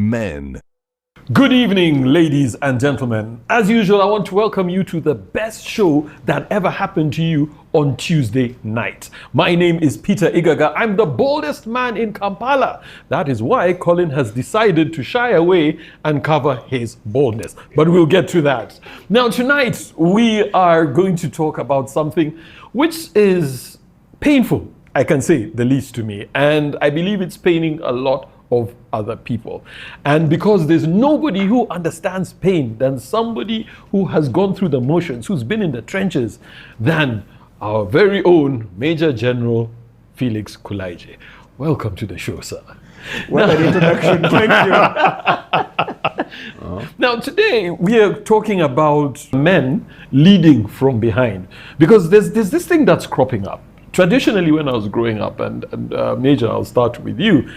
Men. Good evening, ladies and gentlemen. As usual, I want to welcome you to the best show that ever happened to you on Tuesday night. My name is Peter Igaga. I'm the boldest man in Kampala. That is why Colin has decided to shy away and cover his boldness. But we'll get to that. Now, tonight, we are going to talk about something which is painful, I can say the least to me. And I believe it's paining a lot of other people. And because there's nobody who understands pain than somebody who has gone through the motions, who's been in the trenches, than our very own Major General Felix Kulaije. Welcome to the show, sir. What an introduction. Thank you. Now, today we are talking about men leading from behind, because there's this thing that's cropping up. Traditionally, when I was growing up, and Major, I'll start with you,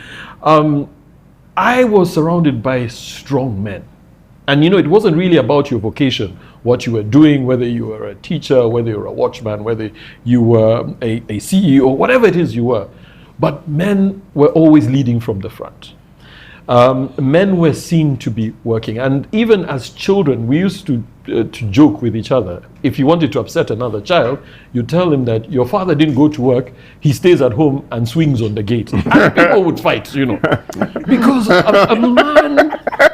I was surrounded by strong men. And it wasn't really about your vocation, what you were doing, whether you were a teacher, whether you were a watchman, whether you were a CEO, whatever it is you were. But men were always leading from the front. Men were seen to be working. And even as children, we used to joke with each other. If you wanted to upset another child, you tell him that your father didn't go to work, he stays at home and swings on the gate. And people would fight, because a man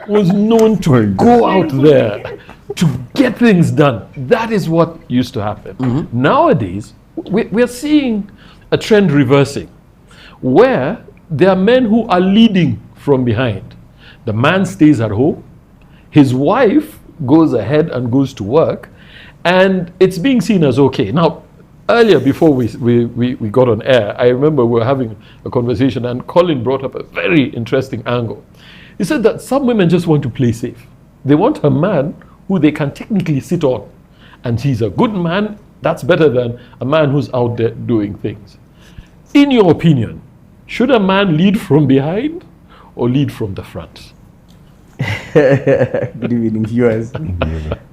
was known to go out there to get things done. That is what used to happen. Mm-hmm. Nowadays, we're seeing a trend reversing, where there are men who are leading from behind. The man stays at home, his wife goes ahead and goes to work, and it's being seen as okay. Now, earlier, before we got on air, I remember we were having a conversation, and Colin brought up a very interesting angle. He said that some women just want to play safe. They want a man who they can technically sit on, and he's a good man. That's better than a man who's out there doing things. In your opinion, should a man lead from behind or lead from the front? Good evening, viewers.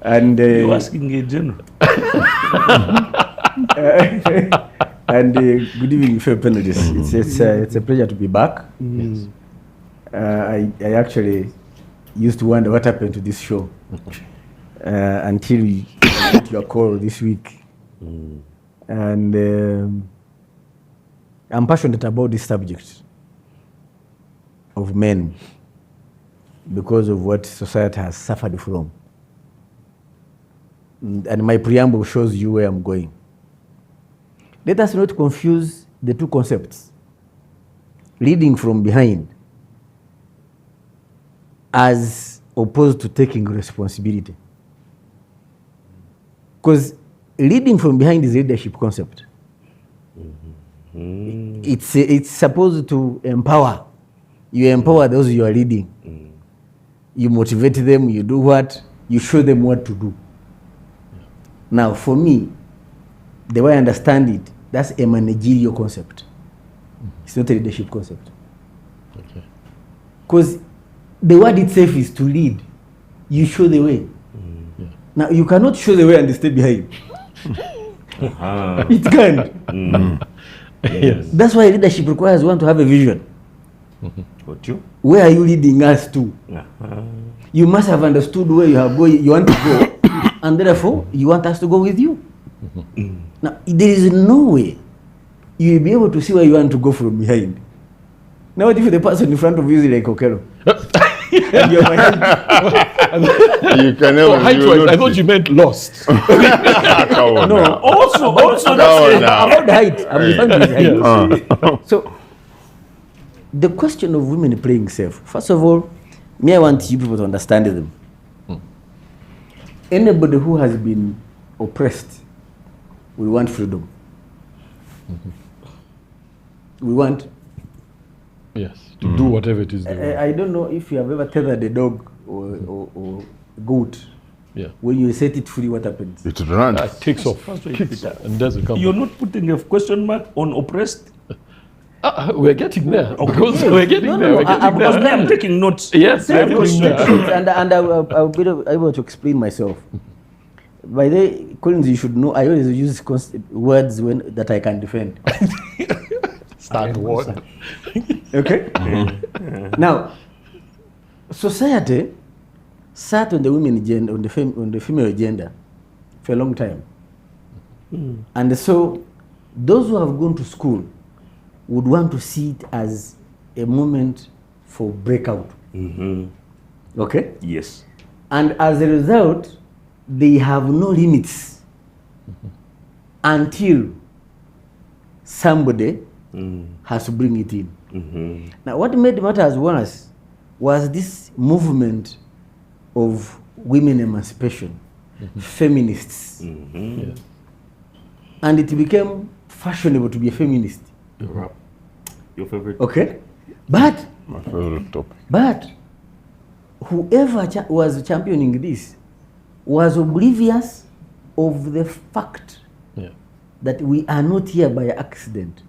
And you're asking a general. And good evening, fellow panelists. It's a pleasure to be back. Yes. I actually used to wonder what happened to this show until we got your call this week. And I'm passionate about this subject of men, because of what society has suffered from. And my preamble shows you where I'm going. Let us not confuse the two concepts. Leading from behind as opposed to taking responsibility. Because leading from behind is a leadership concept. Mm-hmm. It's supposed to empower. You empower those you are leading. You motivate them, you do what? You show them what to do. Now, for me, the way I understand it, that's a managerial concept. It's not a leadership concept. Because the word itself is to lead. You show the way. Yeah. Now, you cannot show the way and stay behind. It can't. Yes. That's why leadership requires one to have a vision. What you? Where are you leading us to? You must have understood where you want to go, and therefore you want us to go with you. Now, there is no way you will be able to see where you want to go from behind. Now, what if the person in front of you is like Okero? You can never. Height-wise, I thought you meant lost. No. Also, about the height. I'm referring to his height. So, the question of women playing safe. First of all, I want you people to understand them. Anybody who has been oppressed, we want freedom. We want. Yes, to do whatever it is they want. I don't know if you have ever tethered a dog or goat. Yeah. When you set it free, what happens? It runs. It takes off, kicks, and doesn't come You're back. not putting a question mark on oppressed? We're getting there. Because we're getting there. We're getting Because there. I'm taking notes. Yes, we're getting there. And I'll be able to explain myself. By the way, Collins, you should know, I always use words that I can defend. Stand word. Okay? Now, society sat on the women gender, on the female gender for a long time. And so those who have gone to school would want to see it as a moment for breakout. Okay? Yes. And as a result, they have no limits until somebody has to bring it in. Now, what made matters worse was this movement of women emancipation, feminists. Yes. And it became fashionable to be a feminist. Your favorite? Okay? But My favorite topic. But whoever was championing this was oblivious of the fact Yeah. that we are not here by accident.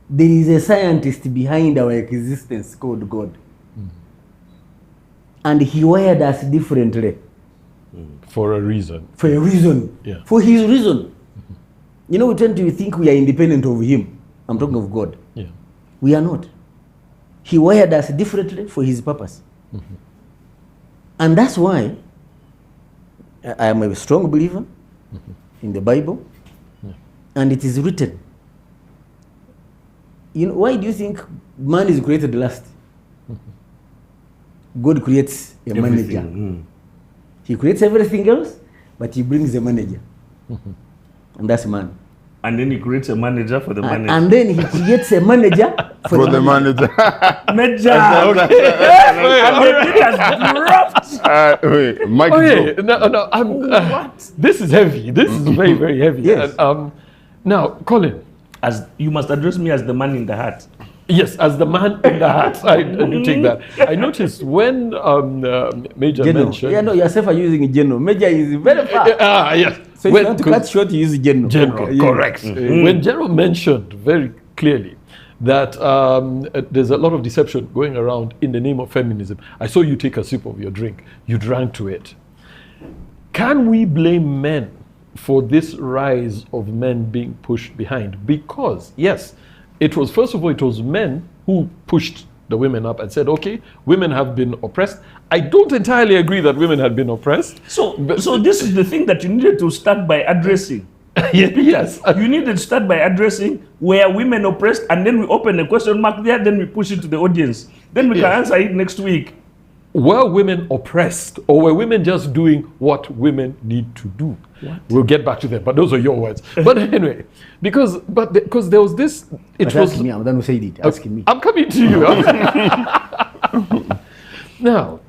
There is a scientist behind our existence called God. And he wired us differently For a reason. for a reason. Yeah. For his reason. You know, we tend to think we are independent of him. I'm talking of God. Yeah. We are not. He wired us differently for his purpose. And that's why I am a strong believer in the Bible. And it is written. You know, why do you think man is created last? God creates a manager. He creates everything else, but he brings a manager. And that's man. And then he creates a manager for the manager. And then he creates a manager For the manager. Manager! Okay. And the thing has dropped! Wait, Mike. Okay, no, I'm. This is heavy. This is very, very heavy. Yes. And, now, Colin. As you must address me as the man in the hat. Yes, as the man in the hat, I do take that. I noticed when Major General. mentioned. Yeah, no, yourself are using general. Major is very far. Yes. So if When- you want to cut short, you use general. General, Okay, yeah. correct. When General mentioned very clearly that there's a lot of deception going around in the name of feminism, I saw you take a sip of your drink. You drank to it. Can we blame men for this rise of men being pushed behind? Because, yes, it was, first of all, it was men who pushed the women up and said, okay, women have been oppressed. I don't entirely agree that women had been oppressed. So this is the thing that you needed to start by addressing. Yes. You needed to start by addressing where women oppressed, and then we open a question mark there, then we push it to the audience. Then we can answer it next week. Were women oppressed, or were women just doing what women need to do? We'll get back to them, but those are your words. But anyway, because there was this, it But was. ask me, I'm the one who said it. Ask me. I'm coming to you. Now,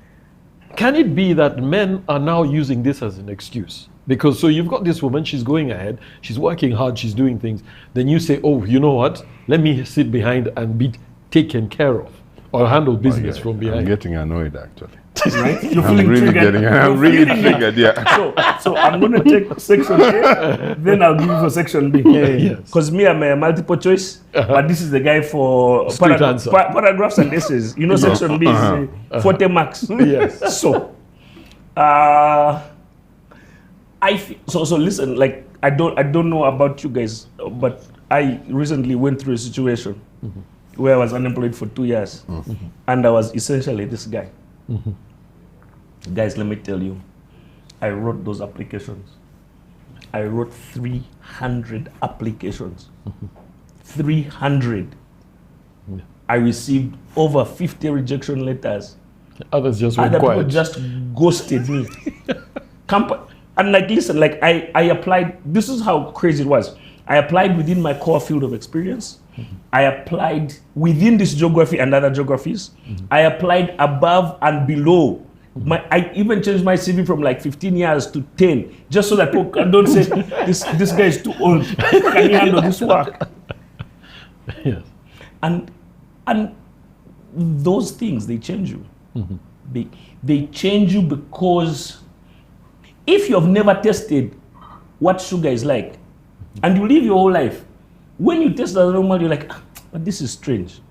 can it be that men are now using this as an excuse? Because so you've got this woman, she's going ahead, she's working hard, she's doing things. Then you say, oh, you know what? Let me sit behind and be taken care of, or handle business from I'm behind. getting annoyed actually. Right? You're I'm feeling really triggered. getting. I'm You're really feeling it. triggered. Yeah. So I'm going to take section A, then I'll give you for section B. Yes. Because me, I'm a multiple choice, but this is the guy for Straight answer. paragraphs and essays. You know, section B is 40 marks. Yes. So, so listen. Like I don't know about you guys, but I recently went through a situation where I was unemployed for 2 years, and I was essentially this guy. Guys, let me tell you, I wrote those applications. I wrote 300 applications. 300. I received over 50 rejection letters. Others just went Other people quiet. just ghosted me. And like, listen, like I applied, this is how crazy it was. I applied within my core field of experience. I applied within this geography and other geographies. I applied above and below. I even changed my CV from like 15 years to 10, just so that people don't say, this guy is too old. Can he handle this work? Yes. And those things, they change you. They change you because if you have never tested what sugar is like, and you live your whole life, when you taste the aroma, you're like, but this is strange,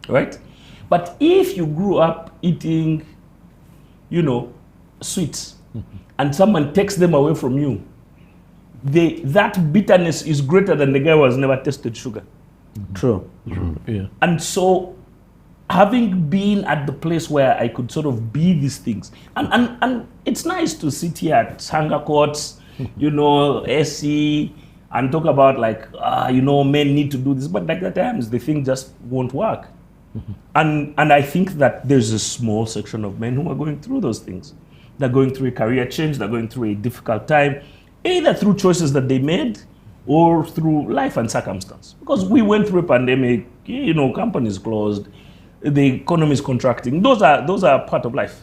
right? But if you grew up eating, sweets, and someone takes them away from you, that bitterness is greater than the guy who has never tasted sugar. True. Yeah. And so having been at the place where I could sort of be these things, and it's nice to sit here at Sanga Courts, SC, and talk about like, men need to do this, but like at times the thing just won't work. And I think that there's a small section of men who are going through those things. They're going through a career change, they're going through a difficult time, either through choices that they made or through life and circumstance. Because we went through a pandemic, companies closed, the economy is contracting. Those are part of life.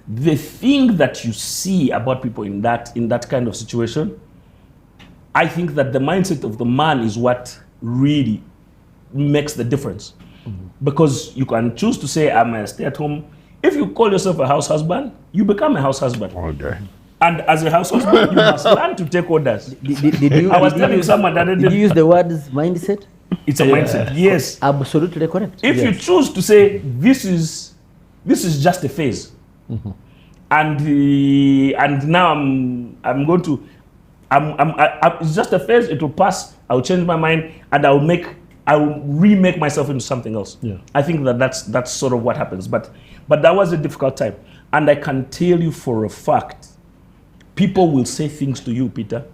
The thing that you see about people in that kind of situation, I think that the mindset of the man is what really makes the difference. Because you can choose to say, I'm a stay-at-home. If you call yourself a house husband, you become a house husband. Okay. And as a house husband, you must learn to take orders. Did you, I was telling someone that did you use the words mindset? it's a mindset. Yes. Absolutely correct. If you choose to say this is just a phase, and now I'm going to, it's just a phase. It will pass. I'll change my mind, and I will remake myself into something else. Yeah. I think that's sort of what happens. But that was a difficult time, and I can tell you for a fact, people will say things to you, Peter.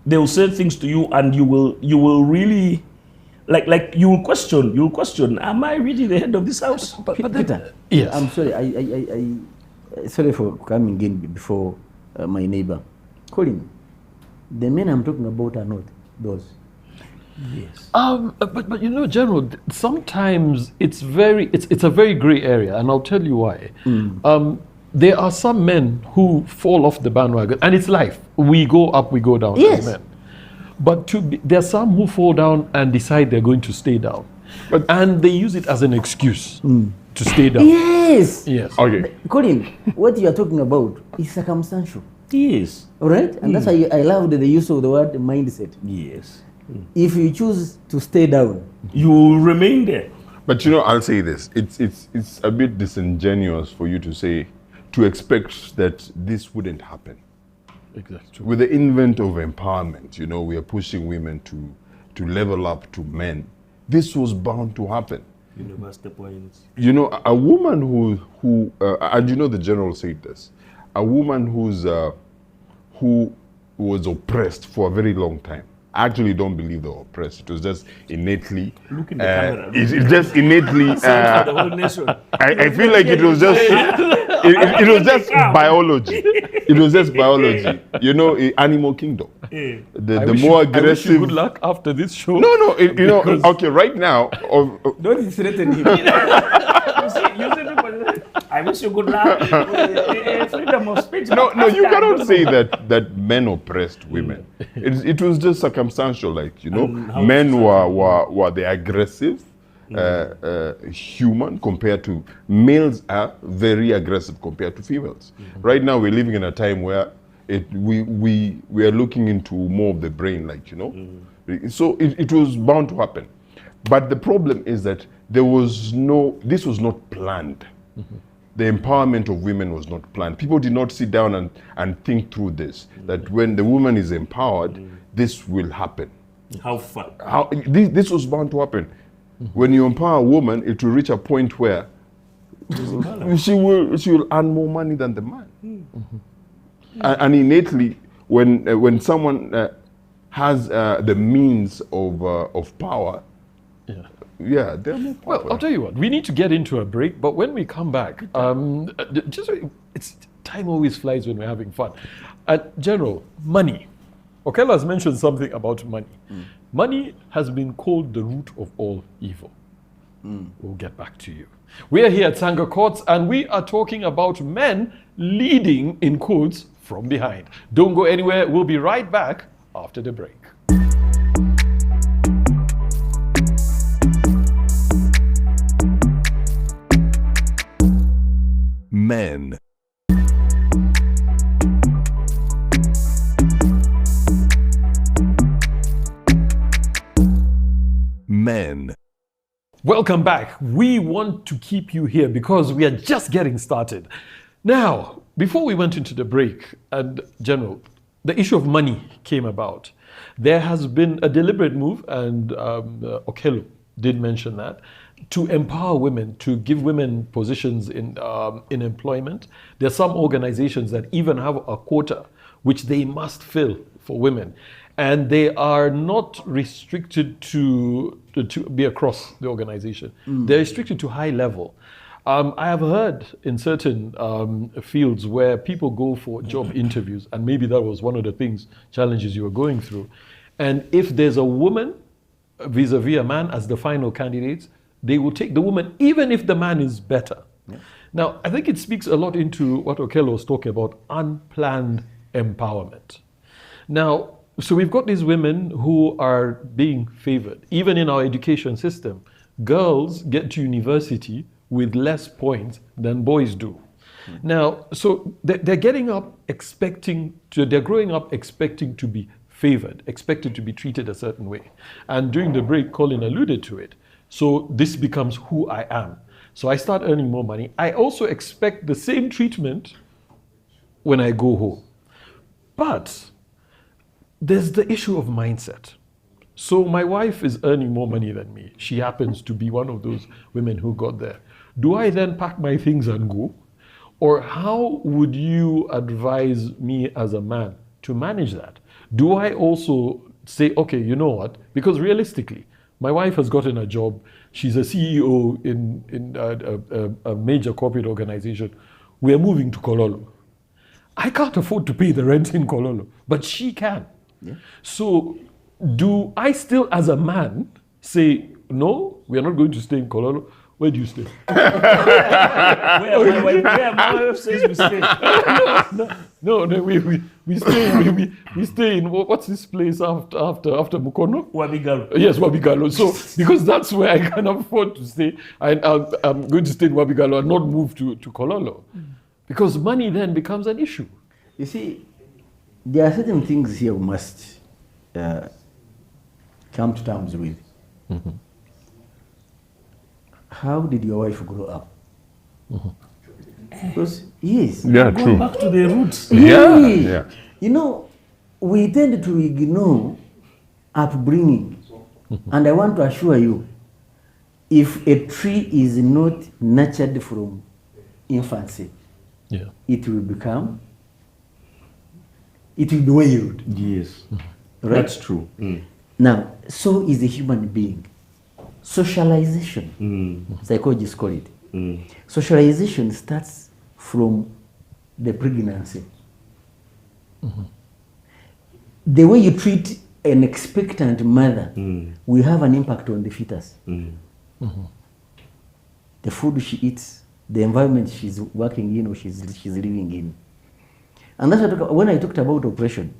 They will say things to you, and you will really, like you will question. Am I really the head of this house? But Peter, yes. I'm sorry. I sorry for coming in before my neighbor. Colin, the men I'm talking about are not those. Yes. But General, sometimes it's a very gray area, and I'll tell you why. There are some men who fall off the bandwagon, and it's life. We go up, we go down Yes. as men. But there are some who fall down and decide they're going to stay down, and they use it as an excuse to stay down. Yes. Yes. Okay. Colin, what you are talking about is circumstantial. Yes. All right? And that's why I love the use of the word mindset. Yes. If you choose to stay down, You will remain there. But I'll say this. It's a bit disingenuous for you to expect that this wouldn't happen. Exactly. With the invent of empowerment, we are pushing women to level up to men. This was bound to happen. University points. A woman who and the general said this, a woman who was oppressed for a very long time. I actually don't believe they were oppressed. It was just innately. Look in the camera. It's just innately. For the whole nation. I feel like it was just. It was just biology. It was just biology. Animal kingdom. The more aggressive. I wish you good luck after this show. No. Okay. Right now. don't threaten him. You see people, I wish you good luck. Freedom of speech. No, you cannot say that men oppressed women. It was just circumstantial, men were the aggressive human compared to males are very aggressive compared to females. Right now we're living in a time where we are looking into more of the brain, So it was bound to happen. But the problem is that this was not planned. The empowerment of women was not planned. People did not sit down and think through this, that when the woman is empowered, this will happen. How far? This was bound to happen. When you empower a woman, it will reach a point where she will earn more money than the man. And innately, when someone has the means of power, they're more powerful. Well, I'll tell you what, we need to get into a break, but when we come back, time always flies when we're having fun. General, money. Okelo has mentioned something about money. Money has been called the root of all evil. We'll get back to you. We are here at Sanga Courts, and we are talking about men leading, in quotes, from behind. Don't go anywhere. We'll be right back after the break. Men. Men. Welcome back. We want to keep you here because we are just getting started. Now, before we went into the break, and General, the issue of money came about. There has been a deliberate move, and Okelo did mention that, to empower women, to give women positions in employment. There are some organizations that even have a quota which they must fill for women. And they are not restricted to be across the organization. They're restricted to high level. I have heard in certain fields where people go for job interviews, and maybe that was one of the challenges you were going through. And if there's a woman vis-a-vis a man as the final candidate, they will take the woman even if the man is better. Yeah. Now, I think it speaks a lot into what Okello was talking about, unplanned empowerment. Now, so we've got these women who are being favored. Even in our education system, girls get to university with less points than boys do. Now, so they're growing up expecting to be favored, expected to be treated a certain way. And during the break, Colin alluded to it. So this becomes who I am. So I start earning more money. I also expect the same treatment when I go home. But there's the issue of mindset. So my wife is earning more money than me. She happens to be one of those women who got there. Do I then pack my things and go? Or how would you advise me as a man to manage that? Do I also say, okay, you know what? Because realistically, my wife has gotten a job. She's a CEO in a major corporate organization. We're moving to Kololo. I can't afford to pay the rent in Kololo, but she can. Yeah. So do I still, as a man, say, no, we are not going to stay in Kololo? Where do you stay? where my wife says we stay. No, we stay in what's this place after Mukono? Wabigalo. Yes, Wabigalo. So because that's where I can afford to stay, I'm going to stay in Wabigalo and not move to Kololo. Because money then becomes an issue. You see, there are certain things here we must come to terms with. Mm-hmm. How did your wife grow up? Mm-hmm. Because, yes. Yeah, going true. back to the roots. Yeah. You know, we tend to ignore upbringing. Mm-hmm. And I want to assure you, if a tree is not nurtured from infancy, it will be wailed. Yes. Right? That's true. Now, so is a human being. Socialization, psychologists call it. Socialization starts from the pregnancy. Mm-hmm. The way you treat an expectant mother will have an impact on the fetus. Mm-hmm. The food she eats, the environment she's working in or she's living in. And that's when I talked about oppression.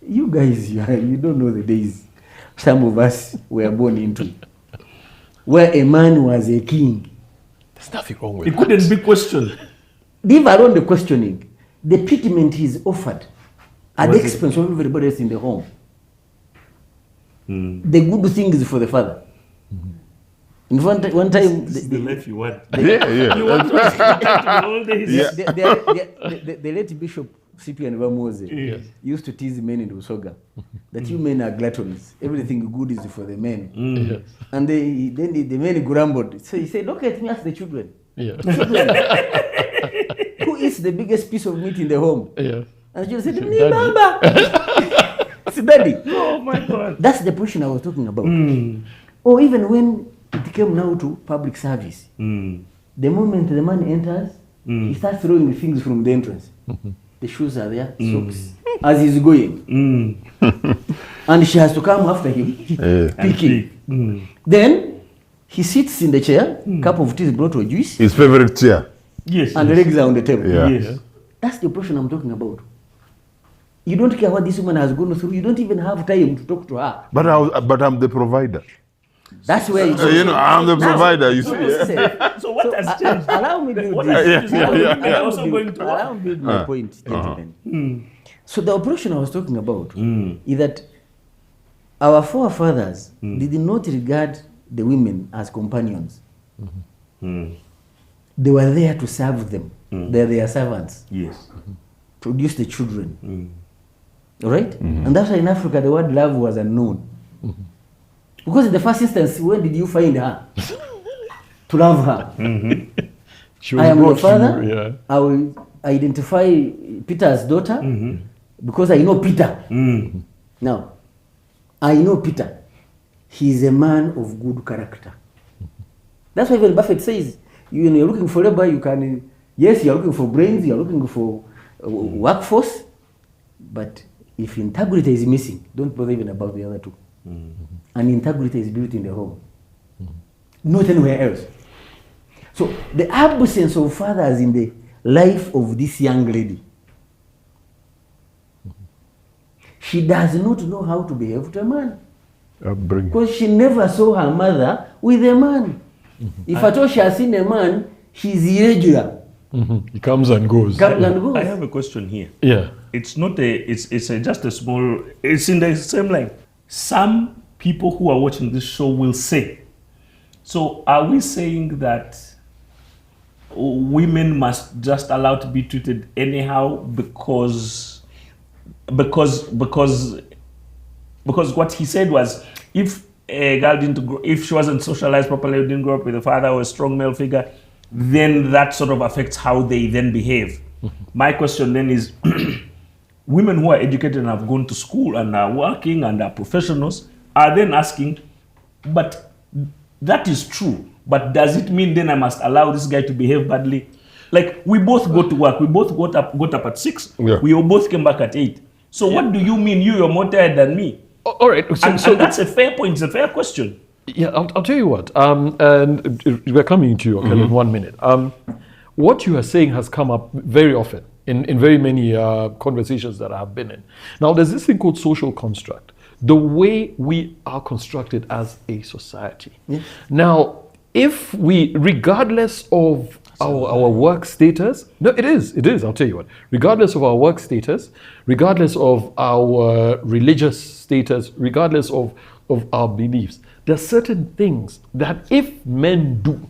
You guys, you don't know the days some of us were born into, where a man was a king. There's nothing wrong with it. It couldn't be questioned. Leave alone the questioning. The treatment is offered at the expense of everybody else in the home. The good thing is for the father. In one time, the life you want. You want to all days. The late Bishop Cyprian Vamoze used to tease men in Usoga that you men are gluttons. Everything good is for the men. Yes. And then the men grumbled. So he said, look at me as the children. Yeah. Children. Who eats the biggest piece of meat in the home? Yeah. And the children said, me, Baba. It's daddy. Oh my God. That's the portion I was talking about. Or even when it came now to public service, the moment the man enters, he starts throwing things from the entrance. The shoes are there, socks, as he's going. And she has to come after him, picking. Then he sits in the chair, cup of tea is brought or juice. His favorite chair. Yes. And the legs are on the table. Yeah. Yes. That's the oppression I'm talking about. You don't care what this woman has gone through. You don't even have time to talk to her. But I'm the provider. That's where it's I'm the provider, you see. So what has changed? Allow me to allow me build my point, gentlemen. So the oppression I was talking about is that our forefathers did not regard the women as companions. They were there to serve them. They're their servants. Yes. Produce the children. All right? And that's why in Africa the word love was unknown. Because in the first instance, when did you find her? To love her. She was I am your brought to father. you, yeah. I will identify Peter's daughter because I know Peter. Now, I know Peter. He is a man of good character. That's why even Buffett says, when you're looking for labor, you can, yes, you're looking for brains, you're looking for workforce, but if integrity is missing, don't bother even about the other two. And integrity is built in the home, not anywhere else. So the absence of fathers in the life of this young lady, she does not know how to behave to a man. Upbringing. Because she never saw her mother with a man. If at all she has seen a man, she's irregular. He comes and goes. Comes and goes. I have a question here. Yeah. It's not just a small, it's in the same line. Some people who are watching this show will say, so are we saying that women must just allow to be treated anyhow because what he said was, if a girl didn't grow, if she wasn't socialized properly, didn't grow up with a father or a strong male figure, then that sort of affects how they then behave. My question then is, women who are educated and have gone to school and are working and are professionals are then asking, but that is true, but does it mean then I must allow this guy to behave badly? Like, we both go to work, we both got up at 6, Yeah. we all both came back at 8. So what do you mean you're more tired than me? All right. And that's a fair point, it's a fair question. Yeah, I'll tell you what. And we're coming to you, okay, in 1 minute. What you are saying has come up very often in very many conversations that I have been in. Now, there's this thing called social construct, the way we are constructed as a society. Yes. Now, if we, regardless of our work status, no, it is, I'll tell you what, regardless of our work status, regardless of our religious status, regardless of our beliefs, there are certain things that if men do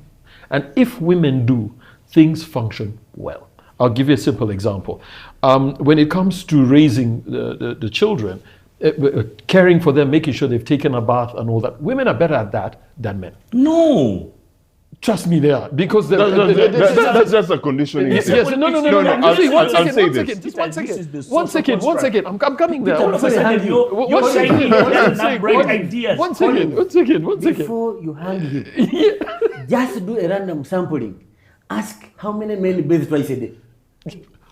and if women do, things function well. I'll give you a simple example. When it comes to raising the children, caring for them, making sure they've taken a bath and all that, women are better at that than men. No. Trust me, they are. Because That's just a conditioning. Yes, thing. yes, no. I'll say this. Just one This is the second. social One second. I'm coming there. All of a sudden, you're shining and bright ideas. One second. Before you hang him, just do a random sampling. Ask how many men bathe twice a day.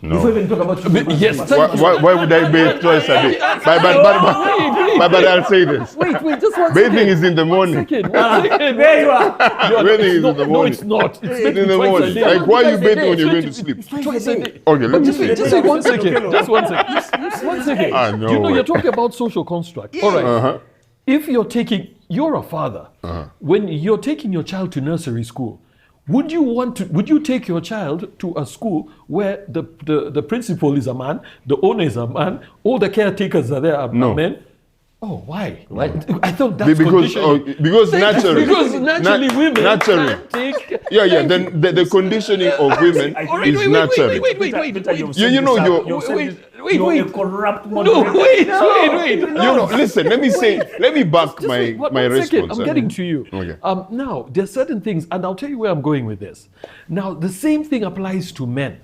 No. Before even talk about Yes. Why would I bathe twice a day? But I'll say this. Wait, just one second. Bathing is in the morning. One second. There you are. Bathing is in the No, morning. it's not. It's It's in the twice a morning. day. Like, why are you Twice a bathing when day. you're going to sleep? Twice a day. Okay, let me see. Just wait 1 second. Just 1 second. 1 second. Ah, no You know, way. you're talking about social construct. All right. If you're a father, when you're taking your child to nursery school, would you take your child to a school where the principal is a man, the owner is a man, all the caretakers are there are No. men? Oh, why? I thought that's Because naturally, Because naturally women naturally. can't take. Yeah. Then the conditioning of women is natural. Wait. You know, Wait. You're a corrupt No, wait. You know, listen. Let me back Just my wait, one response. second. I'm getting to you. Okay. Now, there are certain things, and I'll tell you where I'm going with this. Now, the same thing applies to men.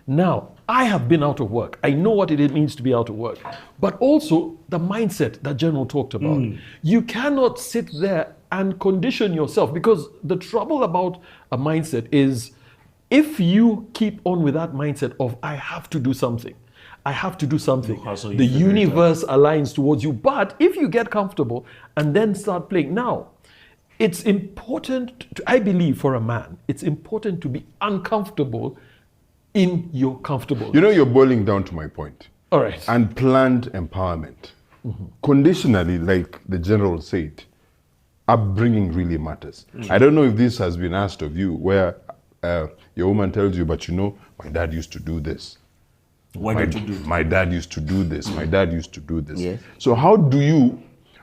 Now, I have been out of work. I know what it means to be out of work. But also, the mindset that General talked about. You cannot sit there and condition yourself, because the trouble about a mindset is if you keep on with that mindset of, I have to do something, the universe aligns towards you. But if you get comfortable and then start playing, now, it's important, I believe, for a man, it's important to be uncomfortable in your comfortable. You know, you're boiling down to my point. All right. And planned empowerment. Conditionally, like the general said, upbringing really matters. I don't know if this has been asked of you, where your woman tells you, but you know, my dad used to do this. Why don't you do it? My dad used to do this. My dad used to do this. Yes. So how do you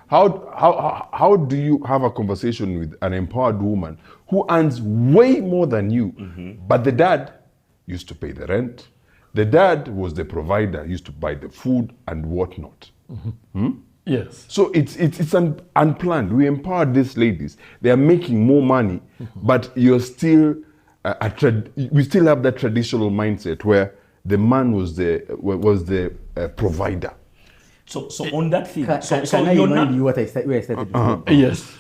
have a conversation with an empowered woman who earns way more than you, but the dad used to pay the rent, the dad was the provider, used to buy the food and whatnot. Yes. So it's unplanned. We empowered these ladies. They are making more money, but you're still we still have that traditional mindset where the man was the provider. So on that thing, Can so I you're remind not. you what where I started from? Yes.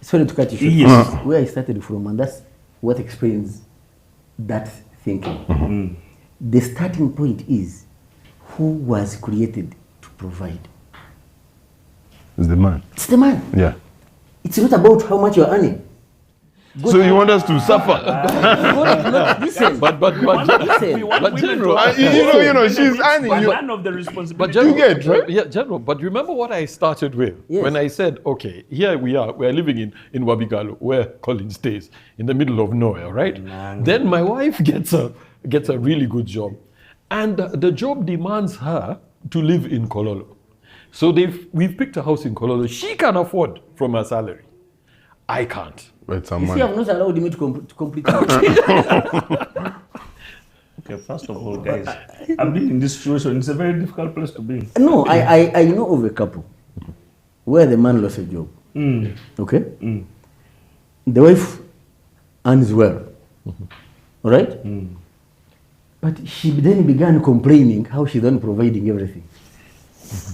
Sorry to cut you short. Yes. Where I started from, and that's what explains that thinking. The starting point is who was created to provide. It's the man. It's the man. Yeah. It's not about how much you're earning. So you want us to suffer? God did not listen. But Listen. We want But women General, to you know, she's earning. but You, none of the responsibility. General, You get, right? Yeah, General, but remember what I started with Yes. when I said, okay, here we are living in Wabigalo, where Colin stays, in the middle of nowhere, right? Then my wife gets a really good job, and the job demands her to live in Kololo. So we've picked a house in Kololo. She can afford from her salary. I can't. it's a You see, man. I've not allowed me to complete. Okay, first of all, guys, I've been in this situation. It's a very difficult place to be. No, I know of a couple where the man lost a job. Okay? The wife earns well. All right? But she then began complaining how she's not providing everything.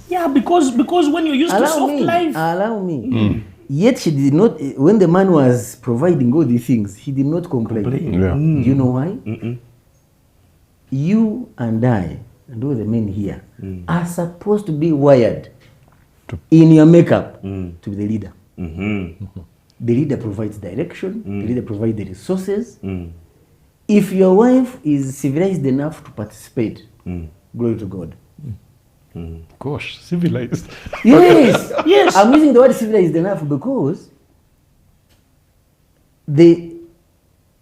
Yeah, because when you're used to soft life. Allow me. Yet she did not, when the man was providing all these things, he did not complain. Yeah. Do you know why? You and I, and all the men here, are supposed to be wired in your makeup to be the leader. The leader provides direction, the leader provides the resources. If your wife is civilized enough to participate, glory to God. Gosh, civilized. Yes, yes. I'm using the word civilized enough because the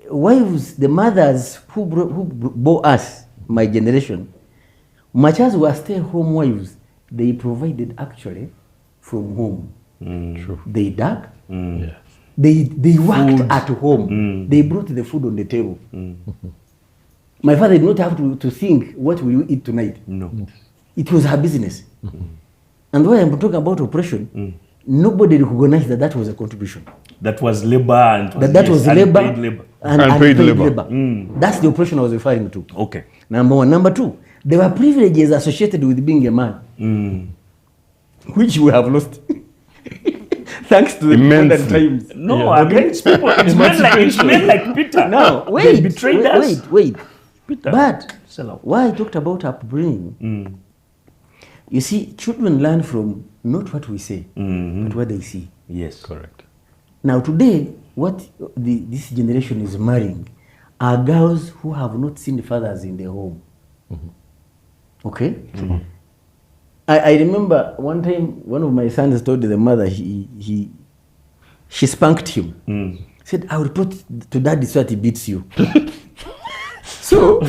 wives, the mothers who bore us, my generation, much as we are stay-home wives, they provided actually from home. True. They dug. Yes. They worked at home. They brought the food on the table. My father did not have to think, what will you eat tonight? No. It was her business. And when I'm talking about oppression, nobody recognized that that was a contribution. That was labor and That was labor unpaid labor. and Unpaid unpaid labor. labor. That's the oppression I was referring to. Okay. Number one. Number two, there were privileges associated with being a man, which we have lost. Thanks to the modern Immensely. times. No, Yeah. again, it's people. It's men like Peter. Now, They betrayed us. wait. Peter. But Sell out. why I talked about upbringing, you see, children learn from not what we say, but what they see. Yes. Correct. Now today, what this generation is marrying are girls who have not seen the fathers in their home. Okay? I remember one time one of my sons told the mother she spanked him. Said, I will report to daddy so that he beats you. So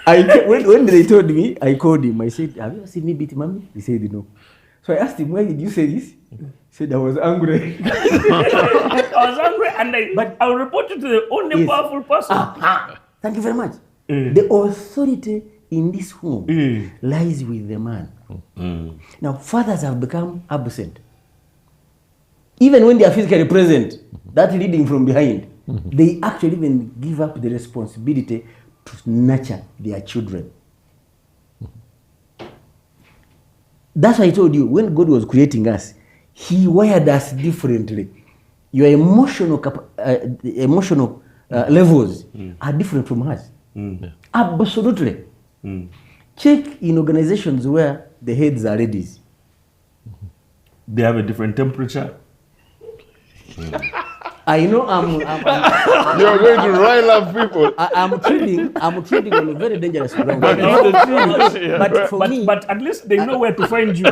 when they told me, I called him. I said, have you ever seen me beat mommy? He said no. So I asked him, why did you say this? He said, I was angry. I was angry, and I will report you to the only Yes. powerful person. Thank you very much. The authority in this home lies with the man. Now, fathers have become absent. Even when they are physically present, that leading from behind, they actually even give up the responsibility to nurture their children. That's why I told you, when God was creating us, He wired us differently. Your emotional levels are different from us. Absolutely. Check in organizations where the heads are ladies. They have a different temperature. I know You're going to rile up people. I'm treading on a very dangerous ground. But it's the truth. Yeah. But for me, But at least they know where to find you.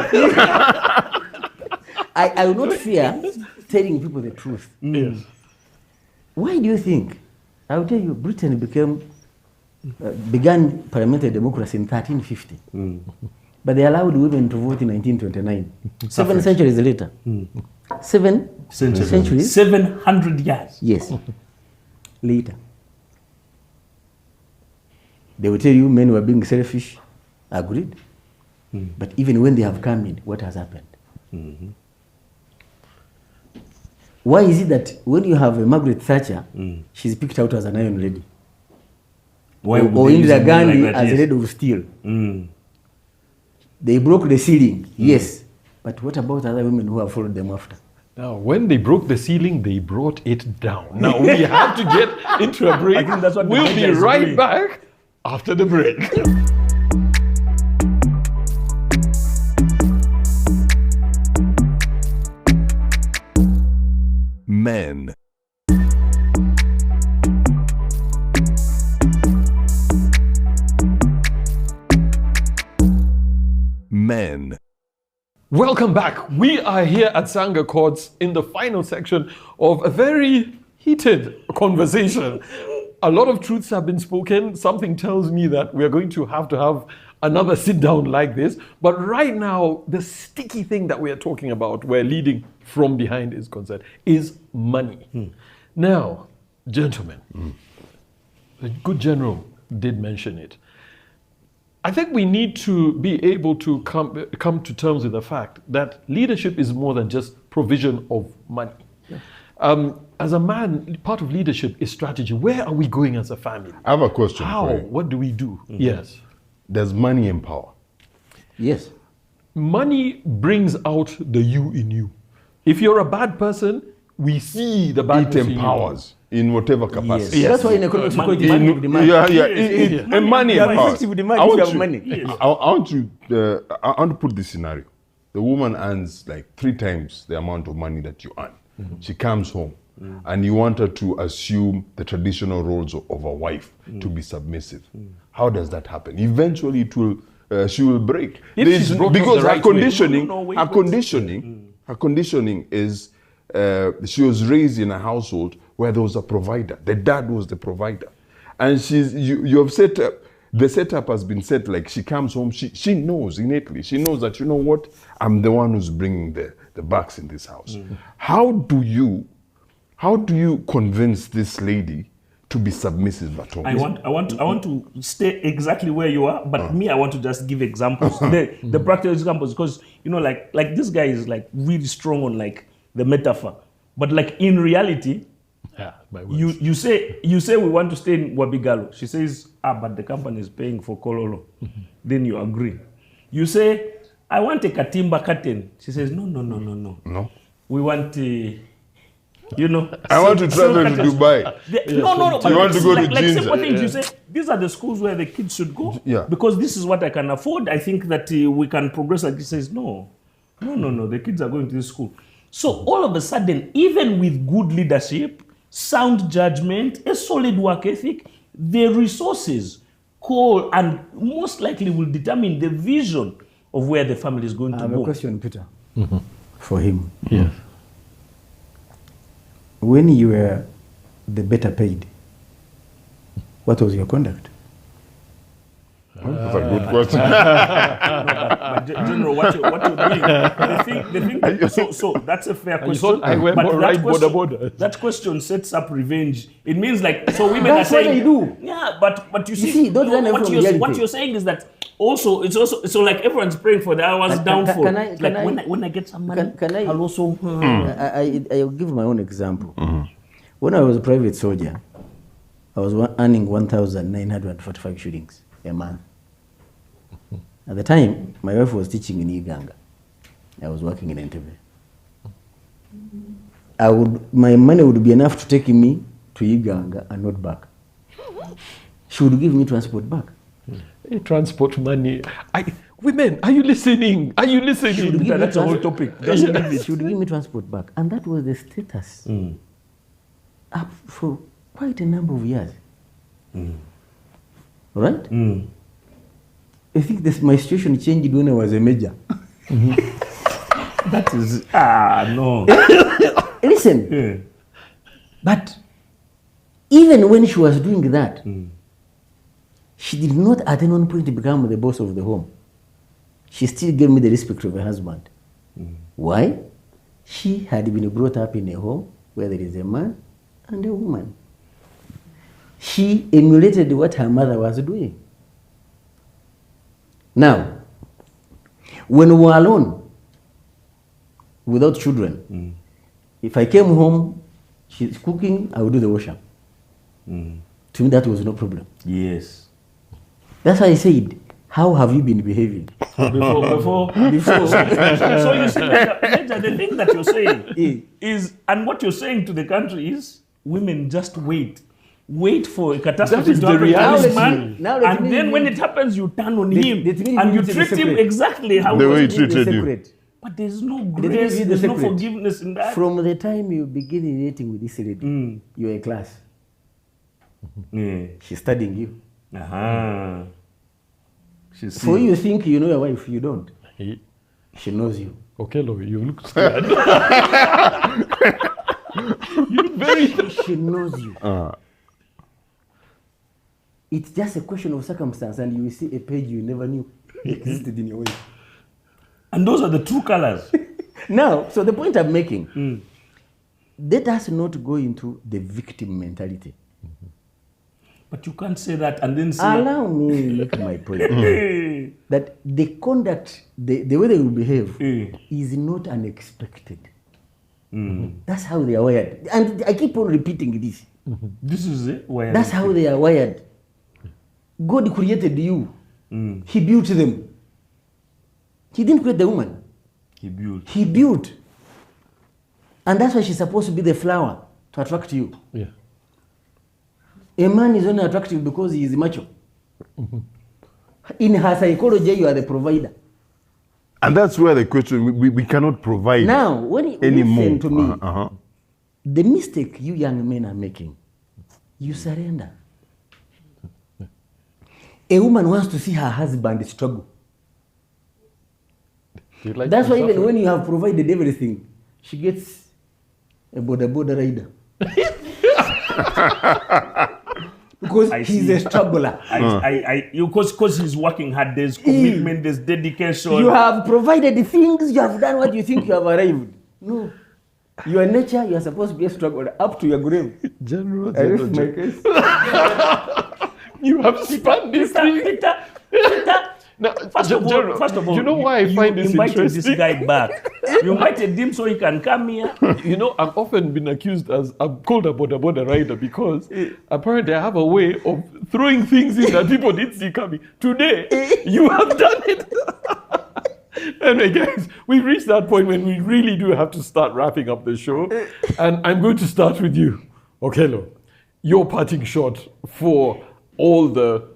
I will not fear telling people the truth. Yes. Why do you think? I will tell you, Britain began parliamentary democracy in 1350. But they allowed women to vote in 1929. 7 centuries later. 7 centuries? 700 years. Yes. Later. They will tell you men were being selfish. Agreed. But even when they have come in, what has happened? Why is it that when you have a Margaret Thatcher, she's picked out as an iron lady? Why or would they use Indira a woman Gandhi like that? as a Yes. lady of steel? They broke the ceiling, yes. But what about other women who have followed them after? Now, when they broke the ceiling, they brought it down. Now, we have to get into a break. I think that's what the we'll media be is right doing. back after the break. Men. Men. Welcome back. We are here at Sangha Courts in the final section of a very heated conversation. A lot of truths have been spoken. Something tells me that we are going to have another sit down like this. But right now, the sticky thing that we are talking about, where leading from behind is concerned, is money. Now, gentlemen, the good general did mention it. I think we need to be able to come to terms with the fact that leadership is more than just provision of money. As a man, part of leadership is strategy. Where are we going as a family? I have a question How? for you. What do we do? Yes. Does money empower? Yes. Money brings out the you in you. If you're a bad person, we see the It badness in you. empowers in whatever Yes. capacity. That's why in economics we call it Money- money with demand. And money You are empowers. effective with the money I if want you have to- money. I want to put this scenario. The woman earns like 3 times the amount of money that you earn. She comes home and you want her to assume the traditional roles of a wife, to be submissive. How does that happen? Eventually it will, she will break. If she's brought up because the her right way. conditioning, No, wait, her wait. conditioning, her conditioning is she was raised in a household where there was a provider. The dad was the provider. And you have set up, the setup has been set like she comes home, she knows innately, she knows that, you know what, I'm the one who's bringing the bucks in this house. How do you convince this lady to be submissive at home? I want to stay exactly where you are, but me, I want to just give examples, the practical examples, because you know, like this guy is like really strong on like the metaphor, but like in reality, Yeah, my words. you say we want to stay in Wabigalo. She says, but the company is paying for Kololo. Then you agree. You say, I want a Katimba curtain. She says, no. No? We want I want to travel to Dubai. No. But You want to go to like Jinja. simple things. You say these are the schools where the kids should go. Yeah. Because this is what I can afford. I think that we can progress. Like he says, no. The kids are going to this school. So all of a sudden, even with good leadership, sound judgment, a solid work ethic, the resources call and most likely will determine the vision of where the family is going I to have go. a question, Peter, for him. Yes. When you were the better paid, what was your conduct? That's a good question. But General, what you're doing, the thing. So that's a fair You question. thought I went but more that right question, border. That question sets up revenge. It means like so women That's are what saying they do. Yeah, but you see, see, don't run away what from you're reality. what you're saying is that also it's also so like everyone's praying for the hours Can- downfall. can I- like can I- when I get some money, can I- I'll also I'll give my own example. When I was a private soldier, I was earning 1,945 shillings a month. At the time, my wife was teaching in Iganga. I was working in NTV. My money would be enough to take me to Iganga and not back. She would give me transport back. Hey, transport money. Women, are you listening? Are you listening? Give me that's a whole transport- topic. She would give me transport back. And that was the status up for quite a number of years. Right? I think my situation changed when I was a major. That is no. Listen, Yeah. but even when she was doing that, she did not at any one point become the boss of the home. She still gave me the respect of a husband. Why? She had been brought up in a home where there is a man and a woman. She emulated what her mother was doing. Now, when we were alone, without children. If I came home, she's cooking, I would do the washing. To me, that was no problem. Yes. That's why I said, how have you been behaving? Before. So you see, Major, the thing that you're saying is, and what you're saying to the country is, women just wait. Wait for a catastrophe is to the happen to reality. this man, Now let and me- then when it happens, you turn on him, let me and you give you the treat him secret. exactly how The way he Give me the treated you. secret. But there's no me grace, give you the there's no secret. forgiveness in that. From the time you begin relating with this lady, you're in class. Yeah. She's studying you. Uh-huh. She's For you think you know your wife, you don't. He- She knows you. Okay, Lo, you look scared. You look very. She knows you. It's just a question of circumstance, and you will see a page you never knew existed in your wife. And those are the true colors. Now, so the point I'm making, let us not go into the victim mentality. But you can't say that and then say, Allow me to make my point. hey. That the conduct, the way they will behave, Mm. is not unexpected. That's how they are wired. And I keep on repeating this. This is it. Why That's how they are wired. God created you. He built them. He didn't create the woman. he built. He built. And that's why she's supposed to be the flower to attract you. Yeah. A man is only attractive because he is macho. In her psychology, you are the provider. And that's where the question, we cannot provide Now, when you anymore. listen to me, Uh-huh. the mistake you young men are making, you surrender. A woman wants to see her husband struggle. Do you like That's to why even suffer? when you have provided everything, she gets a border rider. Because I he's see. a struggler. Because he's working hard, there's commitment, there's dedication. You have provided the things, you have done what you think you have arrived. No. Your nature, you are supposed to be a struggler up to your grave. General, I rest my case. You have spun this thing. Peter, Now, First of all, you know why I find this invited interesting? this guy back. You invited him so he can come here. You know, I'm often been accused as I'm called a border rider because apparently I have a way of throwing things in that people didn't see coming. Today, you have done it. Anyway, guys, we've reached that point when we really do have to start wrapping up the show. And I'm going to start with you. Okay, Lo, your parting shot for all the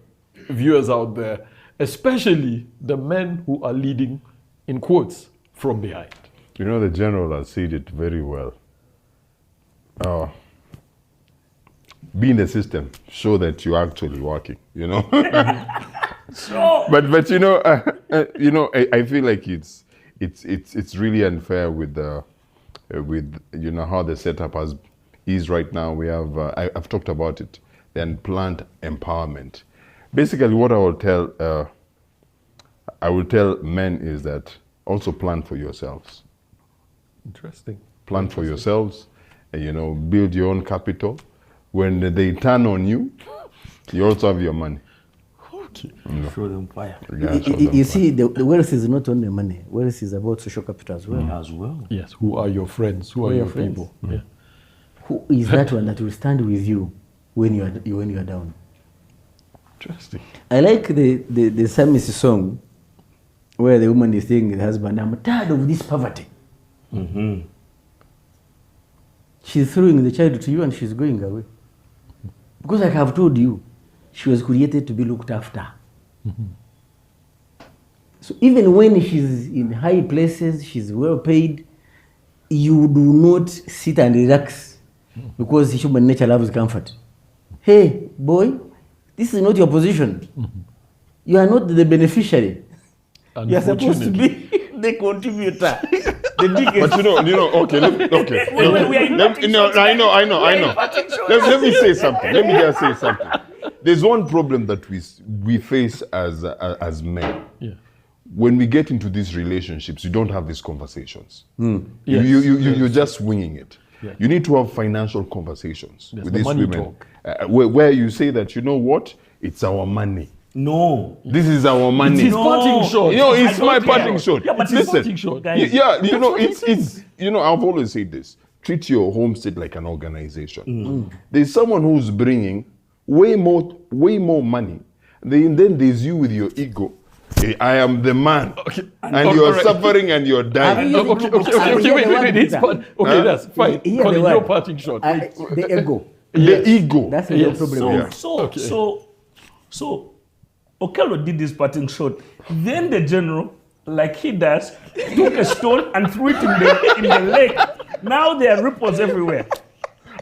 viewers out there, especially the men who are leading, in quotes, from behind. You know, the general has said it very well. Be in the system, show that you're actually working, you know. So, But you know, I feel like it's really unfair with you know how the setup is right now. We have I've talked about it, the unplanned empowerment. Basically, what I will tell men is that also plan for yourselves. Interesting. Plan for yourselves, and, you know, build your own capital. When they turn on you, you also have your money. Okay. show them fire. Yeah, so You see, the wealth is not only money. Wealth is about social capital as well. As well. Yes, who are your friends? Who are your people? Yeah. Who is that one that will stand with you when you are down? Interesting. I like the psalmist song where the woman is saying to the husband, I'm tired of this poverty. She's throwing the child to you and she's going away. Because like I've told you, she was created to be looked after. So even when she's in high places, she's well paid, you do not sit and relax because human nature loves comfort. Hey, boy, this is not your position. You are not the beneficiary. You are supposed to be the contributor. The biggest. But you know, okay, okay. We are I know. Let me say something. Let me just say something. There's one problem that we face as men. Yeah. When we get into these relationships, you don't have these conversations. Yes. You're just winging it. Yeah. You need to have financial conversations Yes, with the these money women, talk. where you say that, you know what, it's our money. No. This is our money. It's his parting shot. You know, it's I my don't care. parting shot. Yeah, but it's listen, parting shot. Guys, yeah, you know, it's you know, I've always said this. Treat your home state like an organization. There's someone who's bringing way more money. Then there's you with your ego. Hey, I am the man, and you're suffering and you're dying. Okay, wait. It's part. Okay, that's fine. Here Colin, the your word. parting shot. The ego. The ego. That's the real Yes. problem. So Okello did this parting shot. Then the general, like he does, took a stone and threw it in the lake. Now there are ripples everywhere.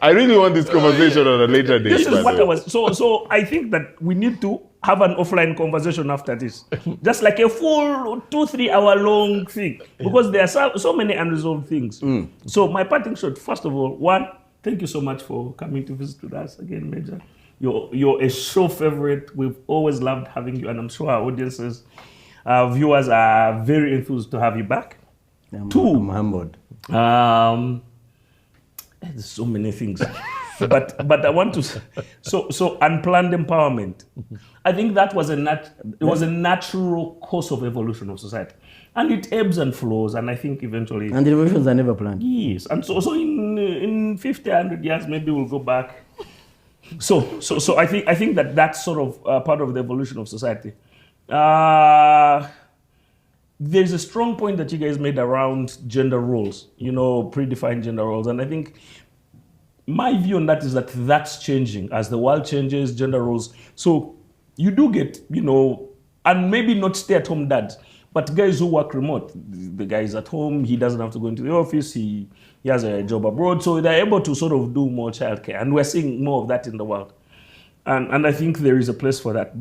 I really want this conversation on a later date. This by is what the I way. was. So I think that we need to have an offline conversation after this, just like a full 2-3 hour long thing, because there are so many unresolved things. So my parting shot, first of all, one, thank you so much for coming to visit with us again, Major. You're a show favorite. We've always loved having you, and I'm sure our audiences, our viewers are very enthused to have you back. I'm humbled. There's so many things, but I want to. So unplanned empowerment. I think that was a natural course of evolution of society, and it ebbs and flows. And I think eventually, And the revolutions are never planned. yes. And so in 50, 100 years, maybe we'll go back. So I think that that's sort of part of the evolution of society. There's a strong point that you guys made around gender roles, predefined gender roles. And I think my view on that is that that's changing. As the world changes, gender roles. So you do get, and maybe not stay-at-home dads, but guys who work remote. The guy is at home, he doesn't have to go into the office, he has a job abroad. So they're able to sort of do more childcare. And we're seeing more of that in the world. And I think there is a place for that.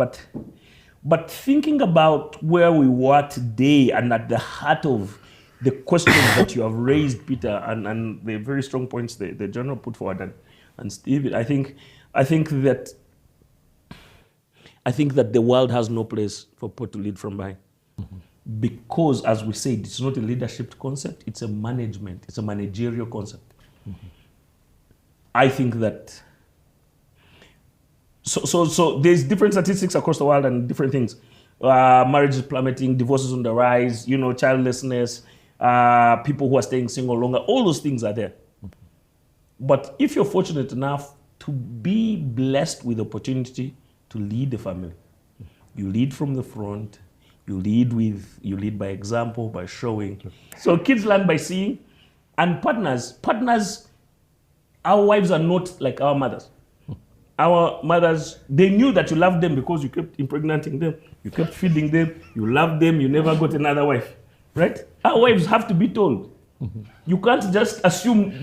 But thinking about where we were today and at the heart of the questions that you have raised, Peter, and the very strong points the general put forward, and Steve, I think that the world has no place for people to lead from behind. Because, as we said, it's not a leadership concept, it's a managerial concept. I think that So there's different statistics across the world and different things. Marriage is plummeting, divorces on the rise, childlessness, people who are staying single longer, all those things are there. But if you're fortunate enough to be blessed with the opportunity to lead the family, you lead from the front, you lead by example, by showing. So kids learn by seeing, and partners, our wives are not like our mothers. Our mothers, they knew that you loved them because you kept impregnating them, you kept feeding them, you loved them, you never got another wife, right? Our wives have to be told. You can't just assume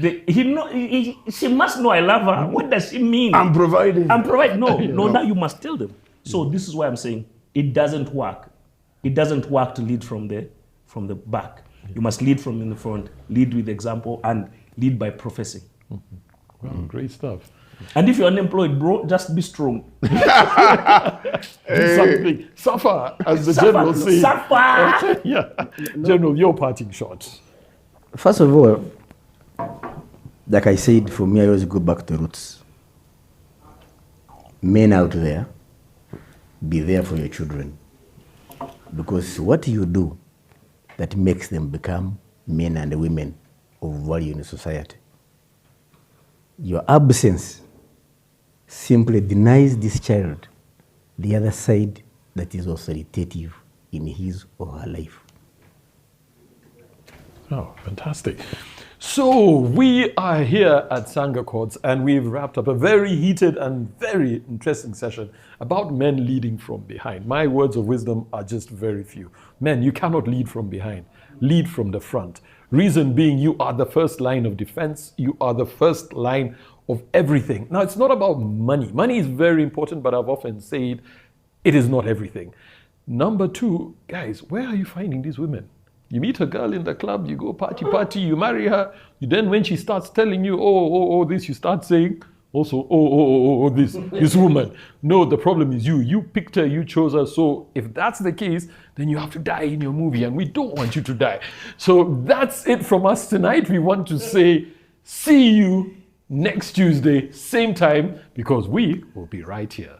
she must know I love her. What does she mean? I'm providing. No, now you must tell them. So this is why I'm saying it doesn't work. It doesn't work to lead from the back. You must lead from in the front, lead with example, and lead by professing. Wow, great stuff. And if you're unemployed, bro, just be strong. Do something. Suffer, as the general says. Suffer! Yeah. General, your parting shot. First of all, like I said, for me, I always go back to roots. Men out there, be there for your children. Because what you do that makes them become men and women of value in society. Your absence simply denies this child the other side that is authoritative in his or her life. Oh, fantastic. So we are here at Sanga Courts, and we've wrapped up a very heated and very interesting session about men leading from behind. My words of wisdom are just very few. Men, you cannot lead from behind. Lead from the front. Reason being, you are the first line of defense. You are the first line of everything. Now, it's not about money. Money is very important, but I've often said it is not everything. Number two, guys, where are you finding these women? You meet a girl in the club, you go party, you marry her. Then when she starts telling you, this, you start saying also, this woman. No, the problem is you. You picked her, you chose her. So if that's the case, then you have to die in your movie, and we don't want you to die. So that's it from us tonight. We want to say, see you next Tuesday, same time, because we will be right here.